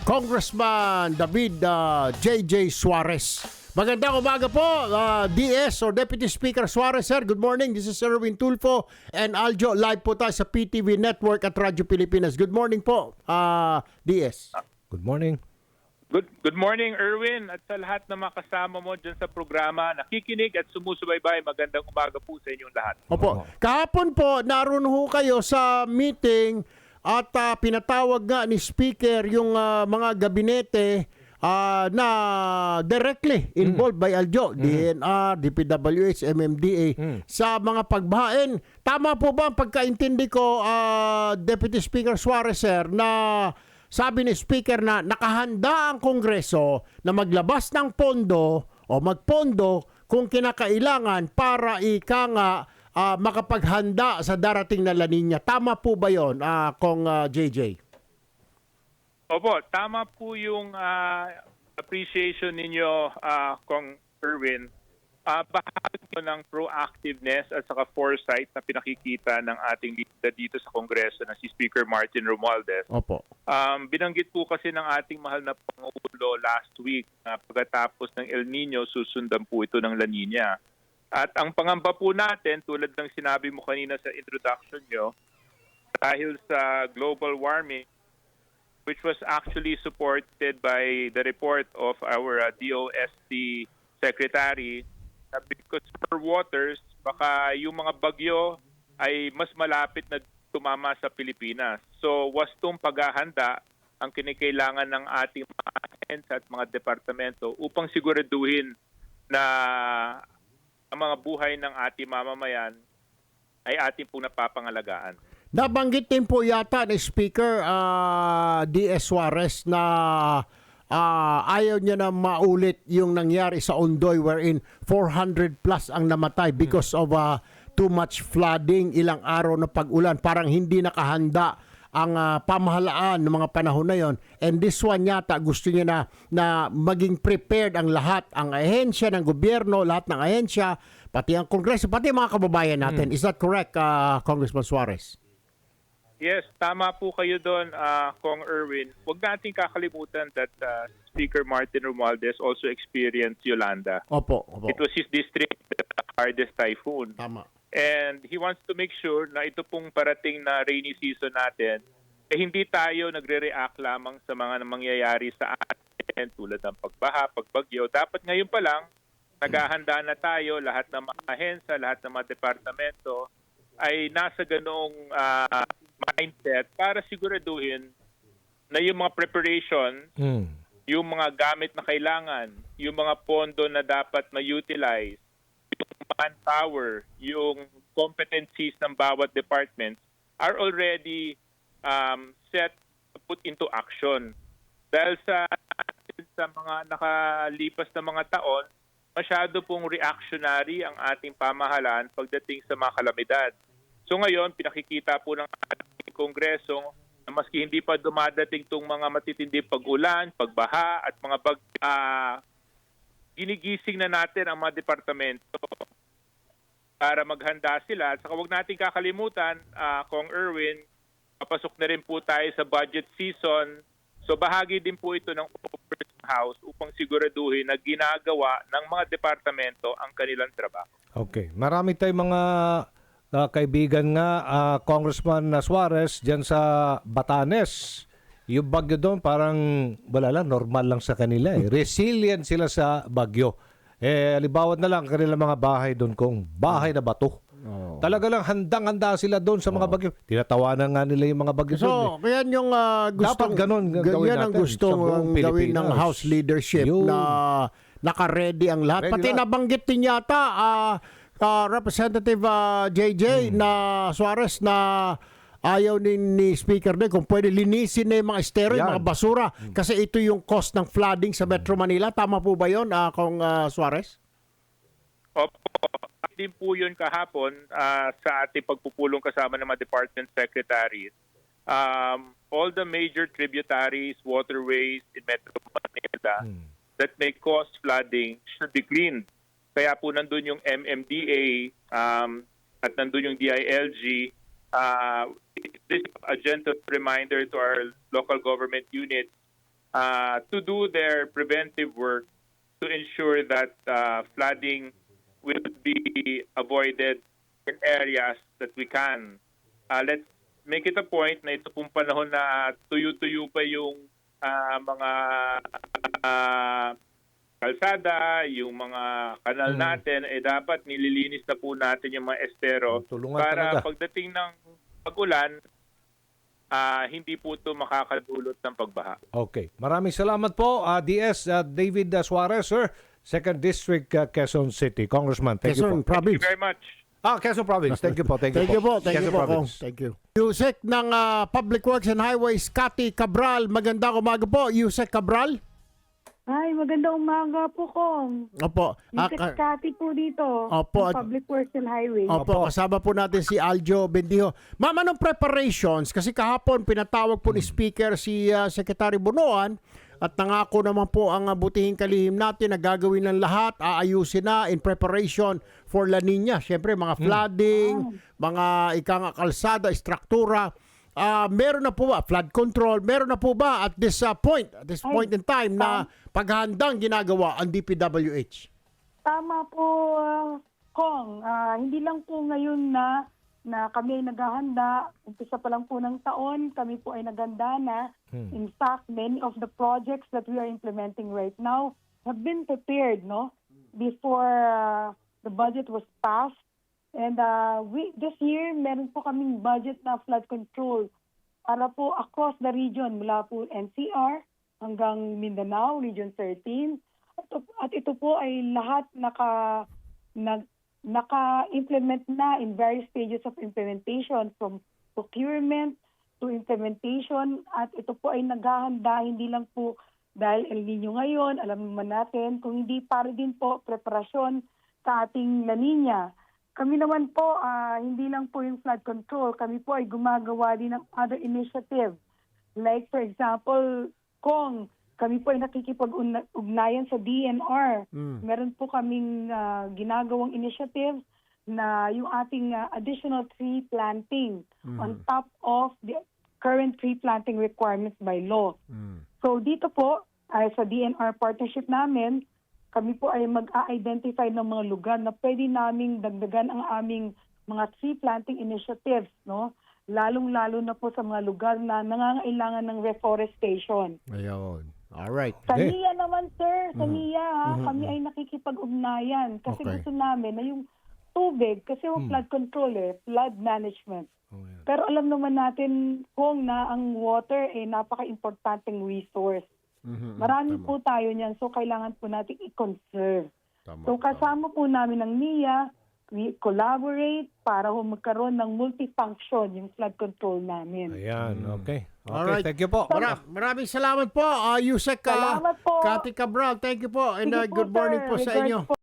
Congressman David J.J. Suarez. Magandang umaga po, DS or Deputy Speaker Suarez, sir. Good morning. This is Erwin Tulfo and Aljo. Live po tayo sa PTV Network at Radyo Pilipinas. Good morning po, DS. Good morning. Good morning, Erwin, at sa lahat na makasama mo dyan sa programa, nakikinig at sumusubaybay. Magandang umaga po sa inyong lahat. Opo. Kahapon po, naroon ho kayo sa meeting at pinatawag nga ni Speaker yung mga gabinete na directly involved by Aljo, DNR, DPWH, MMDA sa mga pagbahain. Tama po ba ang pagkaintindi ko, Deputy Speaker Suarez, sir, na sabi ni Speaker na nakahanda ang Kongreso na maglabas ng pondo o magpondo kung kinakailangan para makapaghanda sa darating na La Nina. Tama po ba yun, Kong JJ? Opo, tama po yung appreciation ninyo, Kong Erwin. Bahagi po ng proactiveness at saka foresight na pinakikita ng ating leader dito sa Kongreso na si Speaker Martin Romualdez. Opo. Binanggit po kasi ng ating mahal na Pangulo last week na pagkatapos ng El Nino, susundan po ito ng La Nina. At ang pangamba po natin, tulad ng sinabi mo kanina sa introduction nyo, dahil sa global warming, which was actually supported by the report of our DOST Secretary, because for waters, baka yung mga bagyo ay mas malapit na tumama sa Pilipinas. So, wastong paghahanda ang kinikailangan ng ating mga ahensya at mga departamento upang siguraduhin na ang mga buhay ng ating mamamayan ay ating pong napapangalagaan. Nabanggit din po yata ni Speaker D.S. Suarez na ayaw niya na maulit yung nangyari sa Ondoy wherein 400 plus ang namatay because of too much flooding, ilang araw na pag-ulan. Parang hindi nakahanda ang pamahalaan ng mga panahon na yon. And this one yata gusto niya na maging prepared ang lahat, ang ahensya ng gobyerno, lahat ng ahensya, pati ang Kongreso, pati mga kababayan natin. Is that correct, Congressman Suarez? Yes, tama po kayo doon, Kong Erwin. Huwag natin kakalimutan that Speaker Martin Romualdez also experienced Yolanda. Opo. It was his district, the hardest typhoon. Tama. And he wants to make sure na ito pong parating na rainy season natin, hindi tayo nagre-react lamang sa mga mangyayari sa atin tulad ng pagbaha, pagbagyo. Dapat ngayon pa lang, naghahanda na tayo, lahat ng mga ahensya, lahat ng mga departamento ay nasa ganong mindset para siguraduhin na yung mga preparation, yung mga gamit na kailangan, yung mga pondo na dapat ma-utilize, yung manpower, yung competencies ng bawat department are already set to put into action. Dahil sa mga nakalipas na mga taon, masyado pong reactionary ang ating pamahalaan pagdating sa mga kalamidad. So ngayon, pinakikita po ng ating Kongreso na maski hindi pa dumadating itong mga matitindi pag-ulan, pagbaha at mga ginigising na natin ang mga departamento para maghanda sila. At saka huwag natin kakalimutan, Kong Erwin, papasok na rin po tayo sa budget season. So bahagi din po ito ng House upang siguraduhin na ginagawa ng mga departamento ang kanilang trabaho. Okay. Marami tayong mga kaibigan nga, Congressman Suarez, dyan sa Batanes. Yung bagyo doon parang wala lang, normal lang sa kanila. Resilient sila sa bagyo. Halimbawa na lang kanilang mga bahay doon kung bahay na bato. Talaga lang handang-handa sila doon sa mga bagyo. Tinatawanan nga nila yung mga bagyo doon. So, kaya yung dapat ganun gawin yan ang natin gustong sa buong gawin ng Pilipinas. House leadership na naka-ready ang lahat. Ready Pati lahat. nabanggit din yata Representative JJ na Suarez na ayaw ni Speaker din kung pwede linisin na yung mga estero, yung mga basura. Kasi ito yung cost ng flooding sa Metro Manila. Tama po ba yun, Kong Suarez? Opo, din po yun kahapon sa ating pagpupulong kasama ng mga department secretaries. All the major tributaries, waterways in Metro Manila that may cause flooding should be cleaned. Kaya po nandun yung MMDA at nandun yung DILG. This is a gentle reminder to our local government units to do their preventive work to ensure that flooding will be avoided in areas that we can. Let's make it a point na ito pong panahon na tuyo-tuyo pa yung mga kalsada, yung mga kanal natin, dapat nililinis na po natin yung mga estero Tulungan para talaga. pagdating ng pag-ulan, hindi po ito makakadulot ng pagbaha. Okay. Maraming salamat po, DS David Suarez, sir. 2nd District, Quezon City. Congressman, thank you po. Quezon Thank you Province. very much. Quezon Province. Thank you po. Thank you Thank you po. Thank Quezon you po. Province. Thank you. Yusek ng Public Works and Highways, Cathy Cabral. Magandang umaga po, Yusek Cabral. Ay, magandang umaga po, Kong. Opo. Mrs. Cathy po dito. Opo. ng Public Works and Highway. Opo, kasama po natin si Aljo Bendijo. Ma'am, anong preparations? Kasi kahapon pinatawag po ni Speaker si Secretary Bunoan at nangako naman po ang butihing kalihim natin na gagawin ng lahat, aayusin na in preparation for La Nina. Siyempre, mga flooding, mga ikang kalsada, istruktura. Meron na po ba flood control? Meron na po ba at this point in time na paghahandang ginagawa ang DPWH? Tama po, Kong. Hindi lang po ngayon na kami ay naghahanda. Umpisa pa lang po ng taon, kami po ay naghanda na. In fact, many of the projects that we are implementing right now have been prepared, no? Before the budget was passed. And this year, meron po kaming budget na flood control para po across the region, mula po NCR hanggang Mindanao, Region 13. At ito po ay lahat naka-implement na in various stages of implementation, from procurement to implementation. At ito po ay naghahanda, hindi lang po dahil El Nino ngayon, alam naman natin, kung hindi para din po preparasyon sa ating La Nina. Kami naman po, hindi lang po yung flood control, kami po ay gumagawa din ng other initiative. Like for example, Kung kami po ay nakikipag-ugnayan sa DNR. Meron po kaming ginagawang initiative na yung ating additional tree planting on top of the current tree planting requirements by law. So dito po, ay sa DNR partnership namin, kami po ay mag-a-identify ng mga lugar na pwede naming dagdagan ang aming mga tree planting initiatives, no? Lalong-lalo na po sa mga lugar na nangangailangan ng reforestation. Ayun. Alright. Sa NIA naman, sir, sa NIA, kami ay nakikipag-ugnayan kasi Okay. gusto namin na yung tubig, kasi yung flood control flood management. Pero alam naman natin kung na ang water napaka-importanteng resource. Marami po tayo niyan, so kailangan po natin i-conserve. So kasama po namin ng NIA, we collaborate para magkaroon ng multifunction yung flood control namin. Ayan, okay. Alright. Thank you po. Maraming salamat po, Yusek Salamat po. Cathy Cabral. Thank you po and Sige po, good morning sir. po sa Regards inyo. po.